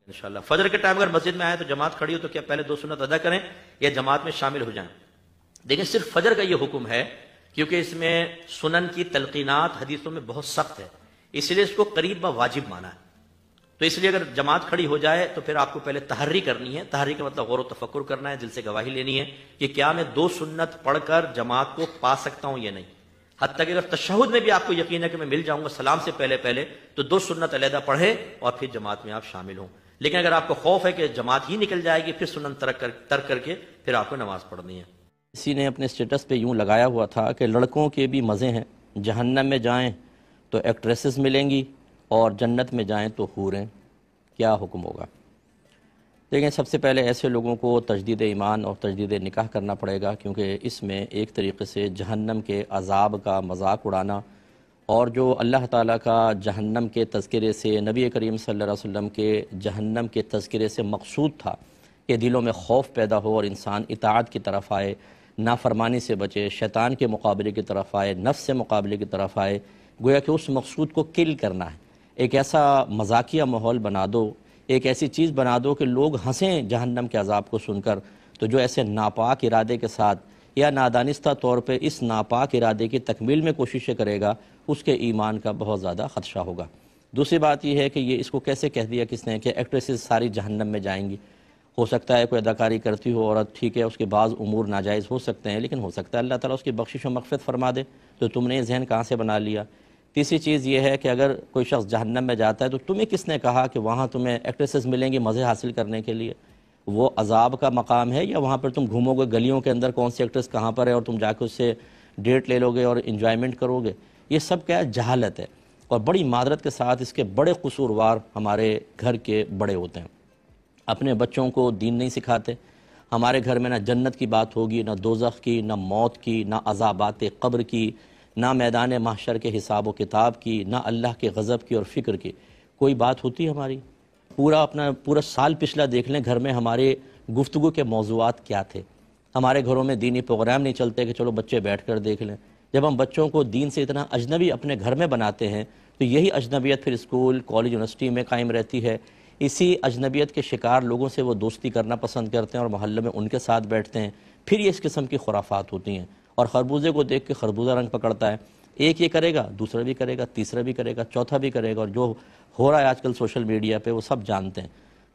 انشاءاللہ فجر کے ٹائم اگر مسجد میں آئے تو جماعت کھڑی ہو تو کیا پہلے 2 سنت ادا کریں یا جماعت میں شامل ہو جائیں؟ دیکھیں صرف فجر کا یہ حکم ہے کیونکہ اس میں سنن کی تلقینات حدیثوں میں بہت سخت ہے، اس لیے اس کو قریب با واجب مانا ہے۔ تو اس لیے اگر جماعت کھڑی ہو جائے تو پھر آپ کو پہلے تحری کرنی ہے، تحری کا مطلب غور و تفکر کرنا ہے، دل سے گواہی لینی ہے کہ کیا میں 2 سنت پڑھ کر جماعت کو پا سکتا ہوں یا نہیں۔ حتیٰ کہ اگر تشہد میں بھی آپ کو یقین ہے کہ میں مل جاؤں گا سلام سے پہلے تو 2 سنت علیحدہ پڑھے اور پھر جماعت میں آپ شامل ہوں۔ لیکن اگر آپ کو خوف ہے کہ جماعت ہی نکل جائے گی پھر سنت ترک کر کے پھر آپ کو نماز پڑھنی ہے۔ کسی نے اپنے سٹیٹس پہ یوں لگایا ہوا تھا کہ لڑکوں کے بھی مزے ہیں، جہنم میں جائیں تو ایکٹریسز ملیں گی اور جنت میں جائیں تو حوریں، کیا حکم ہوگا؟ دیکھیں سب سے پہلے ایسے لوگوں کو تجدید ایمان اور تجدید نکاح کرنا پڑے گا، کیونکہ اس میں ایک طریقے سے جہنم کے عذاب کا مذاق اڑانا اور جو اللہ تعالیٰ کا جہنم کے تذکرے سے، نبی کریم صلی اللہ علیہ وسلم کے جہنم کے تذکرے سے مقصود تھا کہ دلوں میں خوف پیدا ہو اور انسان اطاعت کی طرف آئے، نافرمانی سے بچے، شیطان کے مقابلے کی طرف آئے، نفس سے مقابلے کی طرف آئے، گویا کہ اس مقصود کو کل کرنا ہے۔ ایک ایسا مذاقیہ ماحول بنا دو، ایک ایسی چیز بنا دو کہ لوگ ہنسیں جہنم کے عذاب کو سن کر، تو جو ایسے ناپاک ارادے کے ساتھ یا نادانستہ طور پہ اس ناپاک ارادے کی تکمیل میں کوششیں کرے گا، اس کے ایمان کا بہت زیادہ خدشہ ہوگا۔ دوسری بات یہ ہے کہ یہ اس کو کیسے کہہ دیا کس نے کہ ایکٹریسز ساری جہنم میں جائیں گی؟ ہو سکتا ہے کوئی اداکاری کرتی ہو عورت، ٹھیک ہے، اس کے بعض امور ناجائز ہو سکتے ہیں، لیکن ہو سکتا ہے اللہ تعالیٰ اس کی بخشش و مغفرت فرما دے، تو تم نے یہ ذہن کہاں سے بنا لیا؟ تیسری چیز یہ ہے کہ اگر کوئی شخص جہنم میں جاتا ہے تو تمہیں کس نے کہا کہ وہاں تمہیں ایکٹریسز ملیں گی مزے حاصل کرنے کے لیے؟ وہ عذاب کا مقام ہے یا وہاں پر تم گھومو گے گلیوں کے اندر کون سی ایکٹریس کہاں پر ہے اور تم جا کے اس سے ڈیٹ لے لو گے اور انجوائمنٹ کرو گے؟ یہ سب کیا ہے؟ جہالت ہے، اور بڑی معذرت کے ساتھ اس کے بڑے قصوروار ہمارے گھر کے بڑے ہوتے ہیں، اپنے بچوں کو دین نہیں سکھاتے۔ ہمارے گھر میں نہ جنت کی بات ہوگی، نہ دوزخ کی، نہ موت کی، نہ عذابات قبر کی، نہ میدان محشر کے حساب و کتاب کی، نہ اللہ کے غضب کی اور فکر کی، کوئی بات ہوتی ہے ہماری؟ پورا سال پچھلا دیکھ لیں گھر میں ہمارے گفتگو کے موضوعات کیا تھے۔ ہمارے گھروں میں دینی پروگرام نہیں چلتے کہ چلو بچے بیٹھ کر دیکھ لیں۔ جب ہم بچوں کو دین سے اتنا اجنبی اپنے گھر میں بناتے ہیں تو یہی اجنبیت پھر اسکول، کالج، یونیورسٹی میں قائم رہتی ہے۔ اسی اجنبیت کے شکار لوگوں سے وہ دوستی کرنا پسند کرتے ہیں اور محلے میں ان کے ساتھ بیٹھتے ہیں، پھر یہ اس قسم کی خرافات ہوتی ہیں۔ اور خربوزے کو دیکھ کے خربوزہ رنگ پکڑتا ہے، ایک یہ کرے گا، دوسرا بھی کرے گا، تیسرا بھی کرے گا، چوتھا بھی کرے گا، اور جو ہو رہا ہے آج کل سوشل میڈیا پہ وہ سب جانتے ہیں۔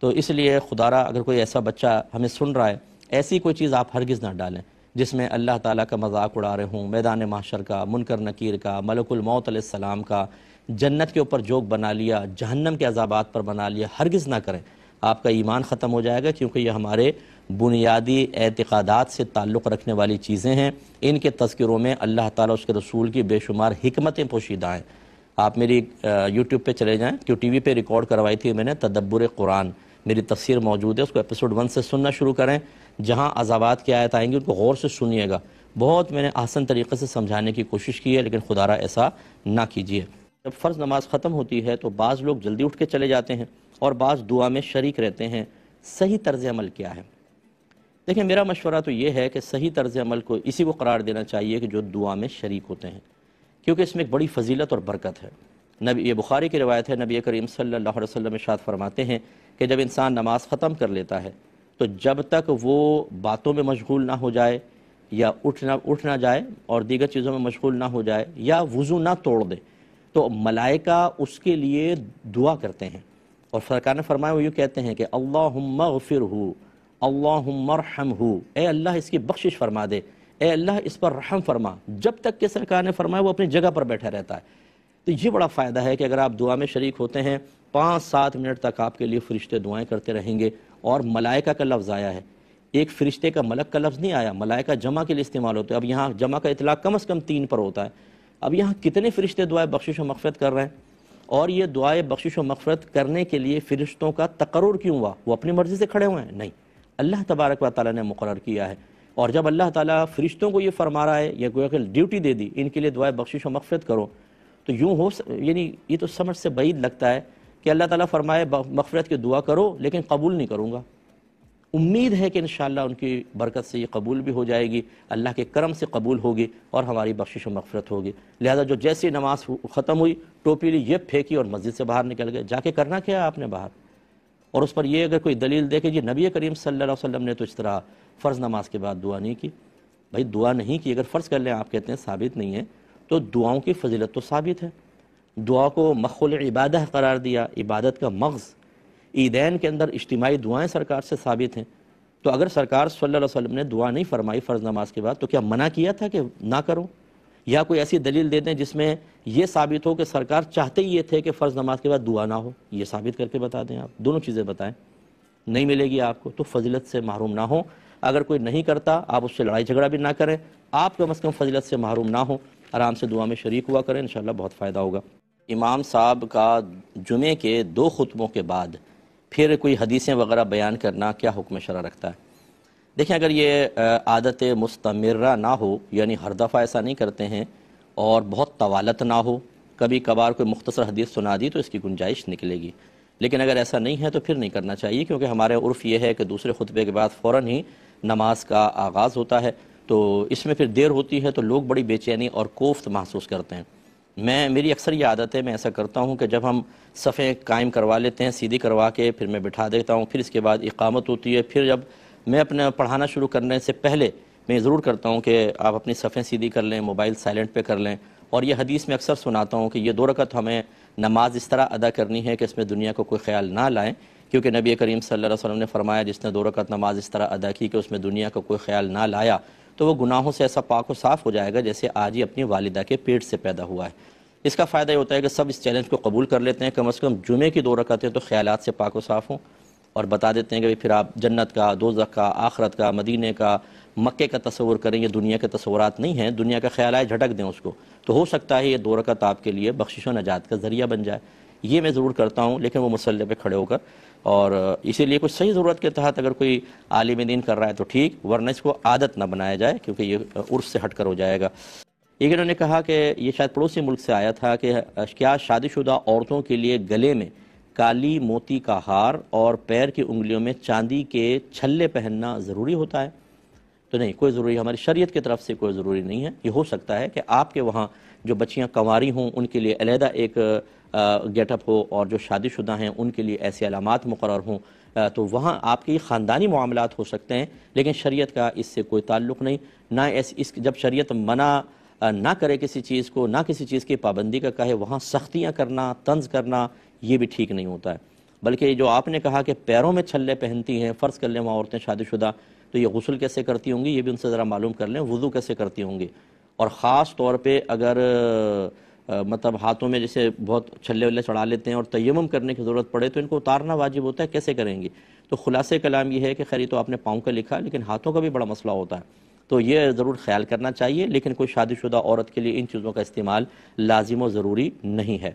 تو اس لیے خدا را اگر کوئی ایسا بچہ ہمیں سن رہا ہے، ایسی کوئی چیز آپ ہرگز نہ ڈالیں جس میں اللہ تعالیٰ کا مذاق اڑا رہے ہوں، میدان محشر کا، منکر نکیر کا، ملک الموت علیہ السلام کا، جنت کے اوپر جوک بنا لیا، جہنم کے عذابات پر بنا لیا، ہرگز نہ کریں۔ آپ کا ایمان ختم ہو جائے گا، کیونکہ یہ ہمارے بنیادی اعتقادات سے تعلق رکھنے والی چیزیں ہیں۔ ان کے تذکروں میں اللہ تعالیٰ اس کے رسول کی بے شمار حکمتیں پوشیدہ ہیں۔ آپ میری یوٹیوب پہ چلے جائیں، کیوں ٹی وی پہ ریکارڈ کروائی تھی میں نے تدبر قرآن، میری تفسیر موجود ہے، اس کو ایپیسوڈ 1 سے سننا شروع کریں، جہاں عذابات کی آیت آئیں گی ان کو غور سے سنیے گا۔ بہت میں نے آسان طریقے سے سمجھانے کی کوشش کی ہے، لیکن خدا را ایسا نہ کیجیے۔ جب فرض نماز ختم ہوتی ہے تو بعض لوگ جلدی اٹھ کے چلے جاتے ہیں اور بعض دعا میں شریک رہتے ہیں، صحیح طرز عمل کیا ہے؟ دیکھیں میرا مشورہ تو یہ ہے کہ صحیح طرز عمل کو اسی کو قرار دینا چاہیے کہ جو دعا میں شریک ہوتے ہیں، کیونکہ اس میں ایک بڑی فضیلت اور برکت ہے۔ یہ بخاری کی روایت ہے، نبی کریم صلی اللہ علیہ وسلم ارشاد فرماتے ہیں کہ جب انسان نماز ختم کر لیتا ہے تو جب تک وہ باتوں میں مشغول نہ ہو جائے یا اٹھ نہ جائے اور دیگر چیزوں میں مشغول نہ ہو جائے یا وضو نہ توڑ دے تو ملائکہ اس کے لیے دعا کرتے ہیں، اور سرکار نے فرمایا وہ یوں کہتے ہیں کہ اللہم اغفرہ، اللہم ارحمہ، اے اللہ اس کی بخشش فرما دے، اے اللہ اس پر رحم فرما، جب تک کہ سرکار نے فرمایا وہ اپنی جگہ پر بیٹھا رہتا ہے۔ تو یہ بڑا فائدہ ہے کہ اگر آپ دعا میں شریک ہوتے ہیں 5-7 منٹ تک آپ کے لیے فرشتے دعائیں کرتے رہیں گے، اور ملائکہ کا لفظ آیا ہے، ایک فرشتے کا ملک کا لفظ نہیں آیا، ملائکہ جمع کے لیے استعمال ہوتے ہیں۔ اب یہاں جمع کا اطلاق کم از کم 3 پر ہوتا ہے، اب یہاں کتنے فرشتے دعائے بخشش و مغفرت کر رہے ہیں؟ اور یہ دعائے بخشش و مغفرت کرنے کے لیے فرشتوں کا تقرر کیوں ہوا؟ وہ اپنی مرضی سے کھڑے ہوئے ہیں؟ نہیں، اللہ تبارک و تعالیٰ نے مقرر کیا ہے۔ اور جب اللہ تعالیٰ فرشتوں کو یہ فرما رہا ہے یا گویا کہ ڈیوٹی دے دی ان کے لیے دعائے بخشش و مغفرت کرو، تو یوں یعنی یہ تو سمجھ سے بعید لگتا ہے کہ اللہ تعالیٰ فرمائے مغفرت کی دعا کرو لیکن قبول نہیں کروں گا۔ امید ہے کہ انشاءاللہ ان کی برکت سے یہ قبول بھی ہو جائے گی، اللہ کے کرم سے قبول ہوگی اور ہماری بخشش و مغفرت ہوگی۔ لہذا جو جیسی نماز ختم ہوئی ٹوپی لی، یہ پھینکی اور مسجد سے باہر نکل گئے، جا کے کرنا کیا ہے آپ نے باہر؟ اور اس پر یہ اگر کوئی دلیل دے کہ جی نبی کریم صلی اللہ علیہ وسلم نے تو اس طرح فرض نماز کے بعد دعا نہیں کی، بھائی دعا نہیں کی، اگر فرض کر لیں آپ کہتے ہیں ثابت نہیں ہے، تو دعاؤں کی فضیلت تو ثابت ہے۔ دعا کو مخول عبادہ قرار دیا، عبادت کا مغز۔ عیدین کے اندر اجتماعی دعائیں سرکار سے ثابت ہیں، تو اگر سرکار صلی اللہ علیہ وسلم نے دعا نہیں فرمائی فرض نماز کے بعد تو کیا منع کیا تھا کہ نہ کرو؟ یا کوئی ایسی دلیل دے دیں جس میں یہ ثابت ہو کہ سرکار چاہتے ہی یہ تھے کہ فرض نماز کے بعد دعا نہ ہو، یہ ثابت کر کے بتا دیں آپ، دونوں چیزیں بتائیں۔ نہیں ملے گی آپ کو تو فضیلت سے محروم نہ ہو، اگر کوئی نہیں کرتا آپ اس سے لڑائی جھگڑا بھی نہ کریں، آپ کم از کم فضیلت سے محروم نہ ہو، آرام سے دعا میں شریک ہوا کریں، انشاءاللہ بہت فائدہ ہوگا۔ امام صاحب کا جمعے کے 2 خطبوں کے بعد پھر کوئی حدیثیں وغیرہ بیان کرنا کیا حکم شرع رکھتا ہے؟ دیکھیں اگر یہ عادت مستمرہ نہ ہو، یعنی ہر دفعہ ایسا نہیں کرتے ہیں، اور بہت طوالت نہ ہو، کبھی کبھار کوئی مختصر حدیث سنا دی تو اس کی گنجائش نکلے گی، لیکن اگر ایسا نہیں ہے تو پھر نہیں کرنا چاہیے، کیونکہ ہمارے عرف یہ ہے کہ دوسرے خطبے کے بعد فوراً ہی نماز کا آغاز ہوتا ہے، تو اس میں پھر دیر ہوتی ہے تو لوگ بڑی بے چینی اور کوفت محسوس کرتے ہیں۔ میری اکثر یہ عادت ہے، میں ایسا کرتا ہوں کہ جب ہم صفیں قائم کروا لیتے ہیں سیدھی کروا کے، پھر میں بٹھا دیتا ہوں، پھر اس کے بعد اقامت ہوتی ہے، پھر جب میں اپنا پڑھانا شروع کرنے سے پہلے میں ضرور کرتا ہوں کہ آپ اپنی صفیں سیدھی کر لیں، موبائل سائلنٹ پہ کر لیں، اور یہ حدیث میں اکثر سناتا ہوں کہ یہ 2 رکعت ہمیں نماز اس طرح ادا کرنی ہے کہ اس میں دنیا کو کوئی خیال نہ لائیں، کیونکہ نبی کریم صلی اللہ علیہ وسلم نے فرمایا جس نے 2 رکعت نماز اس طرح ادا کی کہ اس میں دنیا کا کوئی خیال نہ لایا تو وہ گناہوں سے ایسا پاک و صاف ہو جائے گا جیسے آج ہی اپنی والدہ کے پیٹ سے پیدا ہوا ہے۔ اس کا فائدہ یہ ہوتا ہے کہ سب اس چیلنج کو قبول کر لیتے ہیں، کم از کم جمعے کی 2 رکعتیں تو خیالات سے پاک و صاف ہوں، اور بتا دیتے ہیں کہ پھر آپ جنت کا، دوزخ کا، آخرت کا، مدینے کا، مکے کا تصور کریں، یہ دنیا کے تصورات نہیں ہیں، دنیا کا خیال آئے جھٹک دیں اس کو، تو ہو سکتا ہے یہ 2 رکعت آپ کے لیے بخشش و نجات کا ذریعہ بن جائے۔ یہ میں ضرور کرتا ہوں، لیکن وہ مصلی پہ کھڑے ہو کر، اور اسی لیے کچھ صحیح ضرورت کے تحت اگر کوئی عالم دین کر رہا ہے تو ٹھیک، ورنہ اس کو عادت نہ بنایا جائے کیونکہ یہ عرف سے ہٹ کر ہو جائے گا۔ ایک انہوں نے کہا کہ یہ شاید پڑوسی ملک سے آیا تھا کہ کیا شادی شدہ عورتوں کے لیے گلے میں کالی موتی کا ہار اور پیر کی انگلیوں میں چاندی کے چھلے پہننا ضروری ہوتا ہے؟ تو نہیں، کوئی ضروری، ہماری شریعت کی طرف سے کوئی ضروری نہیں ہے۔ یہ ہو سکتا ہے کہ آپ کے وہاں جو بچیاں کنواری ہوں ان کے لیے علیحدہ ایک گیٹ اپ ہو، اور جو شادی شدہ ہیں ان کے لیے ایسی علامات مقرر ہوں، تو وہاں آپ کی خاندانی معاملات ہو سکتے ہیں، لیکن شریعت کا اس سے کوئی تعلق نہیں۔ نہ جب شریعت منع نہ کرے کسی چیز کو، نہ کسی چیز کی پابندی کا کہے، وہاں سختیاں کرنا، طنز کرنا، یہ بھی ٹھیک نہیں ہوتا ہے۔ بلکہ جو آپ نے کہا کہ پیروں میں چھلے پہنتی ہیں، فرض کر لیں وہاں عورتیں شادی شدہ، تو یہ غسل کیسے کرتی ہوں گی، یہ بھی ان سے ذرا معلوم کر لیں، وضو کیسے کرتی ہوں گی، اور خاص طور پہ اگر مطلب ہاتھوں میں جیسے بہت چھلے ولے چڑھا لیتے ہیں اور تیمم کرنے کی ضرورت پڑے تو ان کو اتارنا واجب ہوتا ہے، کیسے کریں گی؟ تو خلاصے کلام یہ ہے کہ خیر تو آپ نے پاؤں کا لکھا، لیکن ہاتھوں کا بھی بڑا مسئلہ ہوتا ہے، تو یہ ضرور خیال کرنا چاہیے، لیکن کوئی شادی شدہ عورت کے لیے ان چیزوں کا استعمال لازم و ضروری نہیں ہے۔